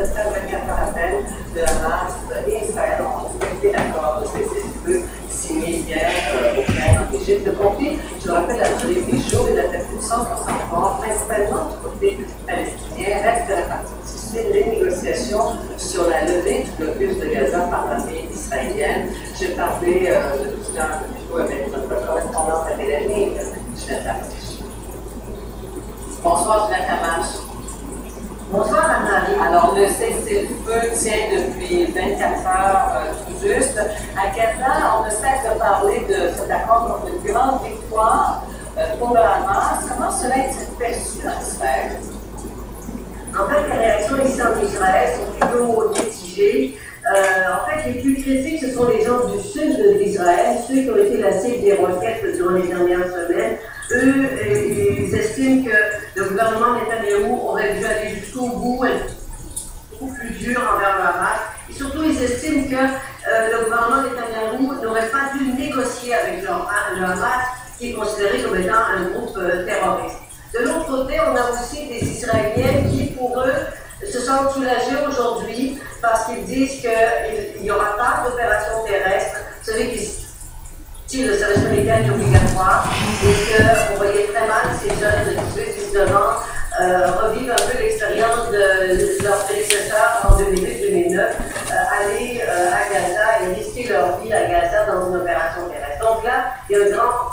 après 24 heures à peine, le Hamas et Israël ont respecté l'accord de cessez-le-feu signé hier au Caire, en Égypte. Le conflit, je le rappelle, a duré 8 jours et a fait plus de 100% morts, principalement du côté palestinien. Reste la partie difficile, les négociations sur la levée du blocus de Gaza par l'armée israélienne. J'ai parlé de tout temps avec notre correspondante à Mélanie, Ginette Artiche. Bonsoir, Ginette Artiche. Bonsoir, Anne-Marie. Alors, le cessez-le-feu tient depuis 24 heures tout juste. À Gaza, on ne cesse de parler de cet accord comme une grande victoire pour le Hamas. Comment cela est-il perçu en Israël? En fait, les réactions ici en Israël sont plutôt mitigées. En fait, les plus critiques, ce sont les gens du sud d'Israël, ceux qui ont été la cible des roquettes durant les dernières semaines. Eux, ils estiment que le gouvernement Netanyahou aurait dû aller jusqu'au bout, être beaucoup plus dur envers le Hamas. Et surtout, ils estiment que le gouvernement Netanyahou n'aurait pas dû négocier avec le Hamas, qui est considéré comme étant un groupe terroriste. De l'autre côté, on a aussi des Israéliens qui, pour eux, se sentent soulagés aujourd'hui parce qu'ils disent qu'il n'y aura pas d'opération terrestre. Vous savez que le service militaire est obligatoire et qu'on voyait très mal ces jeunes de 18-19 ans revivre un peu l'expérience de leurs prédécesseurs en 2008-2009, aller à Gaza et risquer leur vie à Gaza dans une opération terrestre. Donc là, il y a un grand